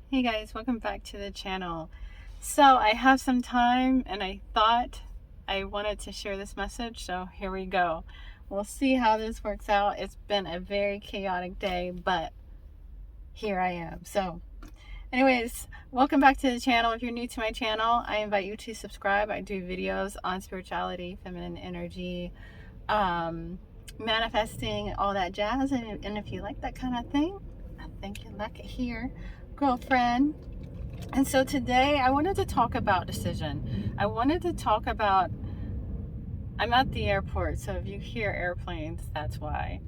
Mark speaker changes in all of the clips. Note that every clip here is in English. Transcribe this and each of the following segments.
Speaker 1: Hey guys, welcome back to the channel. So I have some time and I thought I wanted to share this message, so here we go. We'll see how this works out. It's been a very chaotic day, but here I am. So anyways, welcome back to the channel. If you're new to my channel, I invite you to subscribe. I do videos on spirituality, feminine energy, manifesting, all that jazz. And if you like that kind of thing, I think you like it here, girlfriend. And so today I wanted to talk about decision. I wanted to talk about, I'm at the airport, so if you hear airplanes, that's why.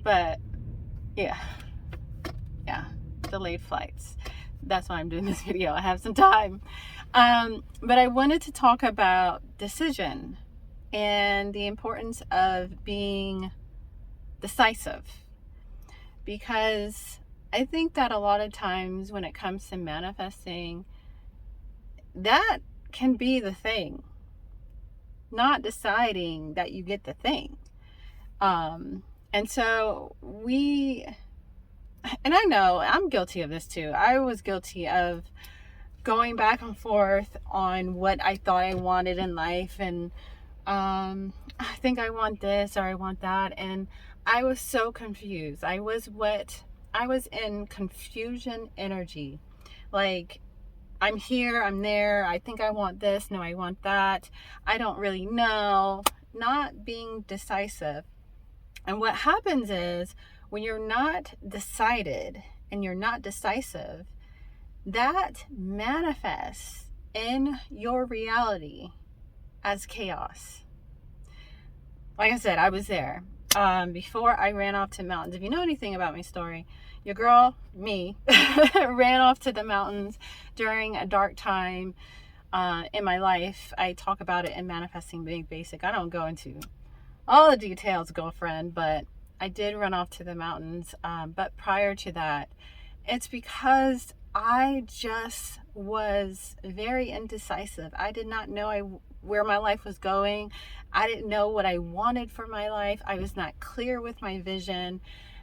Speaker 1: But yeah, delayed flights. That's why I'm doing this video. I have some time. But I wanted to talk about decision and the importance of being decisive. Because I think that a lot of times when it comes to manifesting, that can be the thing, not deciding that you get the thing. And so and I know I'm guilty of this too. I was guilty of going back and forth on what I thought I wanted in life, and I think I want this or I want that, and I was so confused. I was in confusion energy. Like, I'm here, I'm there, I think I want this, no, I want that, I don't really know, not being decisive. And what happens is when you're not decided and you're not decisive, that manifests in your reality as chaos. Like I said, I was there. Before I ran off to mountains. If you know anything about my story, your girl, me, ran off to the mountains during a dark time in my life. I talk about it in Manifesting Big Basic. I don't go into all the details, girlfriend, but I did run off to the mountains. But prior to that, it's because I just was very indecisive. I did not know where my life was going. I didn't know what I wanted for my life. I was not clear with my vision,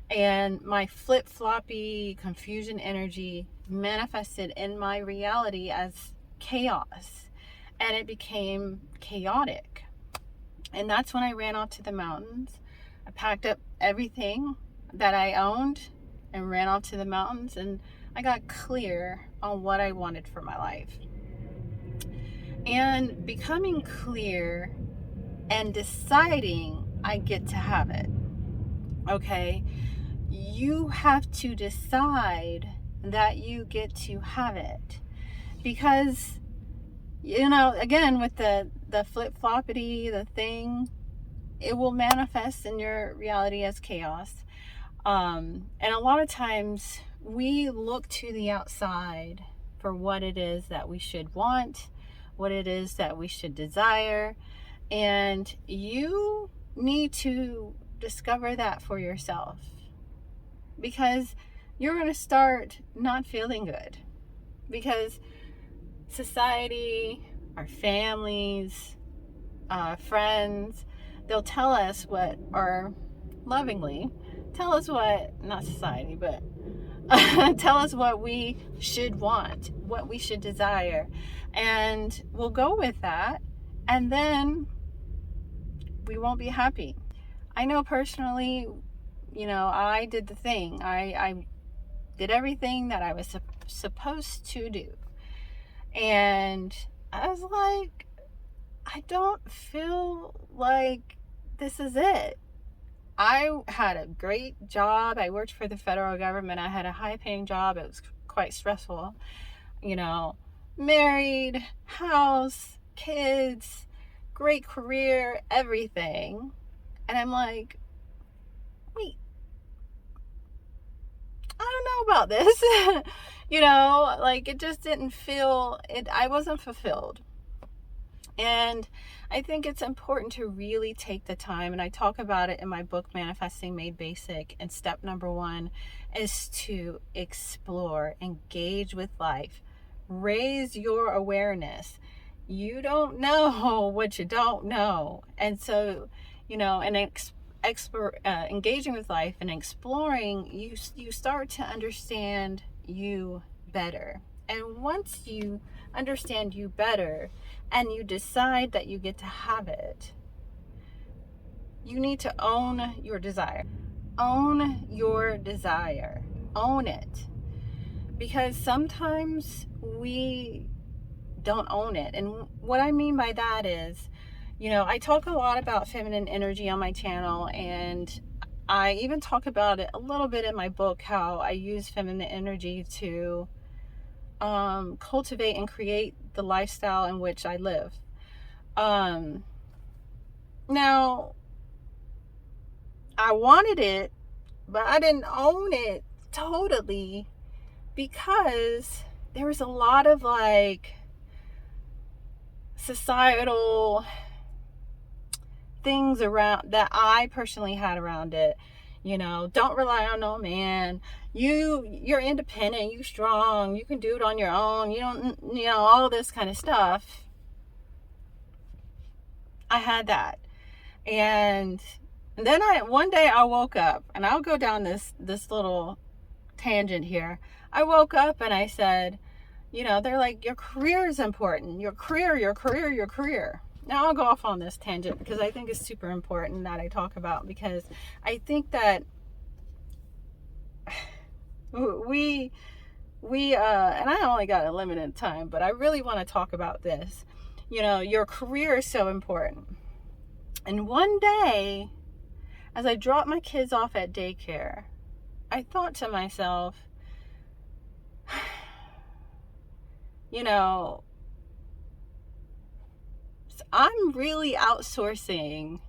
Speaker 1: and my flip-floppy confusion energy manifested in my reality as chaos, and it became chaotic. And that's when I ran off to the mountains. I packed up everything that I owned and ran off to the mountains, and I got clear on what I wanted for my life. And becoming clear and deciding I get to have it. Okay? You have to decide that you get to have it. Because, again, with the flip-floppity, the thing, it will manifest in your reality as chaos. And a lot of times we look to the outside for what it is that we should want, what it is that we should desire, and you need to discover that for yourself, because you're going to start not feeling good, because society, our families, friends, they'll tell us what, or lovingly tell us what, not society, but tell us what we should want, what we should desire, and we'll go with that, and then we won't be happy. I know personally, I did the thing. I did everything that I was supposed to do, and I was like, I don't feel like this is it. I had a great job. I worked for the federal government. I had a high-paying job. It was quite stressful. Married, house, kids, great career, everything. And I'm like, wait, I don't know about this. It just didn't feel it. I wasn't fulfilled. And I think it's important to really take the time, and I talk about it in my book, Manifesting Made Basic. And step number 1 is to explore, engage with life, raise your awareness. You don't know what you don't know. And so, engaging with life and exploring, you start to understand you better. And once you understand you better and you decide that you get to have it, you need to own your desire. Own your desire. Own it. Because sometimes we don't own it. And what I mean by that is, I talk a lot about feminine energy on my channel, and I even talk about it a little bit in my book, how I use feminine energy to cultivate and create the lifestyle in which I live. Now, I wanted it, but I didn't own it totally, because there was a lot of societal things around that I personally had around it. Don't rely on no man. You're independent, you strong, you can do it on your own. You don't, all this kind of stuff. I had that. And then one day I woke up, and I'll go down this little tangent here. I woke up and I said, they're like, your career is important. Your career. Now I'll go off on this tangent because I think it's super important that I talk about, because I think that we and I only got a limited time, but I really want to talk about this. Your career is so important. And one day, as I dropped my kids off at daycare, I thought to myself, I'm really outsourcing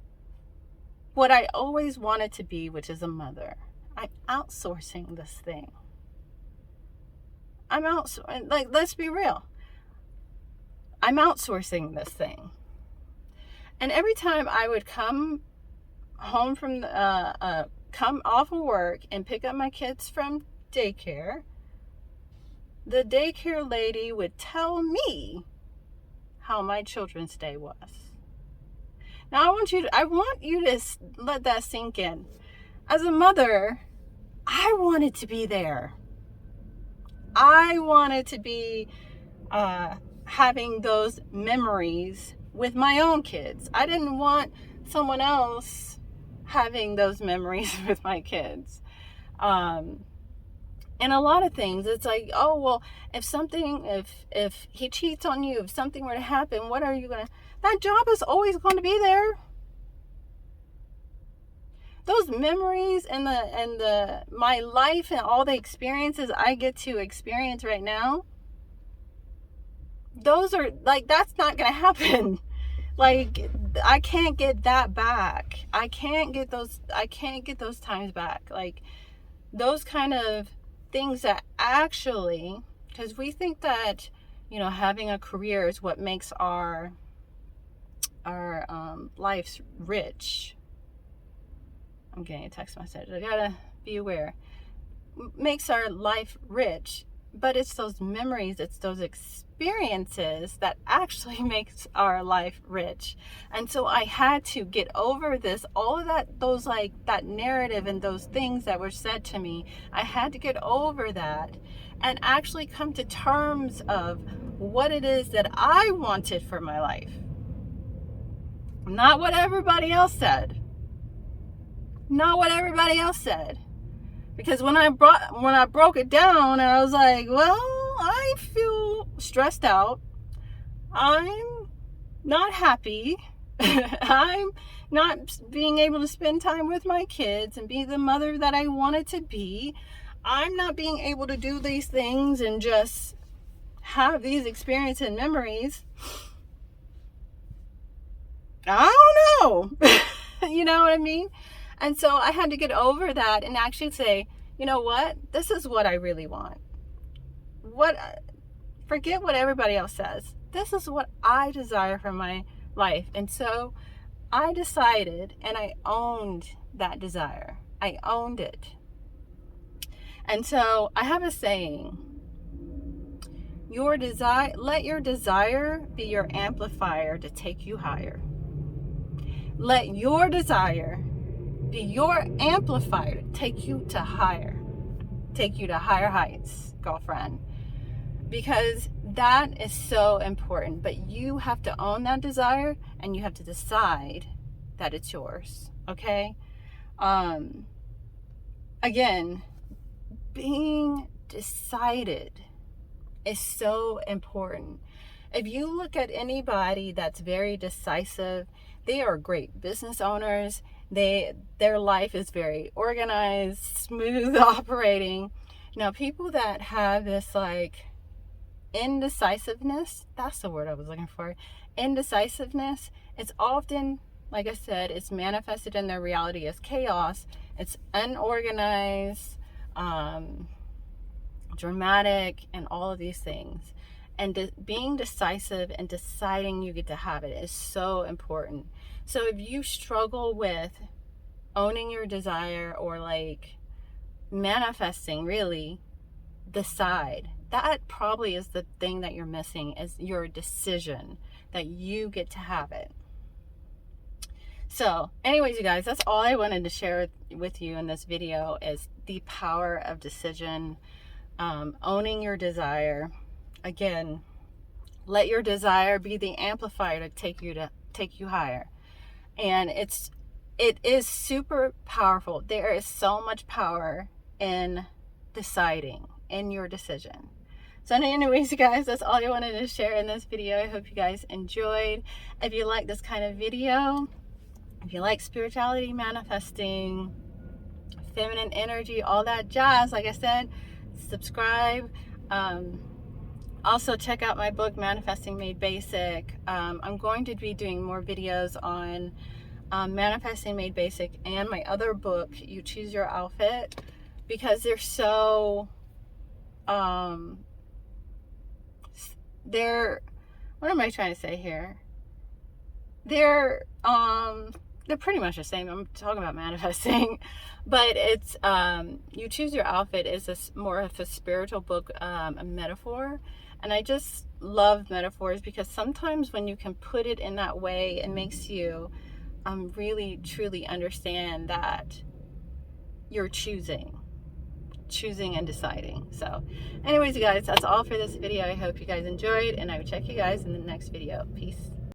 Speaker 1: what I always wanted to be, which is a mother. I'm outsourcing this thing. Let's be real. I'm outsourcing this thing. And every time I would come home from come off of work and pick up my kids from daycare, the daycare lady would tell me how my children's day was. Now I want you to let that sink in. As a mother, I wanted to be there. I wanted to be having those memories with my own kids. I didn't want someone else having those memories with my kids. And a lot of things, it's like, oh, well, if he cheats on you, if something were to happen, what are you going to, that job is always going to be there. Those memories and my life and all the experiences I get to experience right now, those are that's not going to happen. I can't get that back. I can't get those times back. Those kind of things that actually, because we think that, having a career is what makes our lives rich. I'm getting a text message. I gotta be aware. Makes our life rich, but it's those memories, it's those experiences that actually makes our life rich. And so I had to get over this, all of that, that narrative and those things that were said to me. I had to get over that and actually come to terms of what it is that I wanted for my life. Not what everybody else said. Because when I broke it down, and I was like, well, I feel stressed out. I'm not happy. I'm not being able to spend time with my kids and be the mother that I wanted to be. I'm not being able to do these things and just have these experiences and memories. I don't know. You know what I mean? And so I had to get over that and actually say, you know what? This is what I really want. Forget what everybody else says. This is what I desire for my life. And so I decided, and I owned that desire. I owned it. And so I have a saying, let your desire be your amplifier to take you higher. Let your desire be your amplifier to take you to higher heights, girlfriend. because that is so important. But you have to own that desire, and you have to decide that it's yours. Okay. Again, being decided is so important. If you look at anybody that's very decisive, they are great business owners. Their life is very organized, smooth operating. Now, people that have this like indecisiveness, that's the word I was looking for. Indecisiveness, it's often, like I said, it's manifested in their reality as chaos. It's unorganized, dramatic, and all of these things. And being decisive and deciding you get to have it is so important. So if you struggle with owning your desire, or like manifesting, really decide. That probably is the thing that you're missing, is your decision that you get to have it. So anyways, you guys, that's all I wanted to share with you in this video, is the power of decision, owning your desire. Again, let your desire be the amplifier to take you higher. And it is super powerful. There is so much power in deciding, in your decision. So anyways, you guys, that's all I wanted to share in this video. I hope you guys enjoyed. If you like this kind of video, if you like spirituality, manifesting, feminine energy, all that jazz, like I said, subscribe. Also check out my book, Manifesting Made Basic. I'm going to be doing more videos on Manifesting Made Basic and my other book, You Choose Your Outfit, because they're so what am I trying to say here? They're pretty much the same. I'm talking about manifesting, but it's You Choose Your Outfit is more of a spiritual book, a metaphor. And I just love metaphors, because sometimes when you can put it in that way, it makes you really truly understand that you're choosing and deciding. So anyways, you guys, that's all for this video. I hope you guys enjoyed, and I will check you guys in the next video. Peace.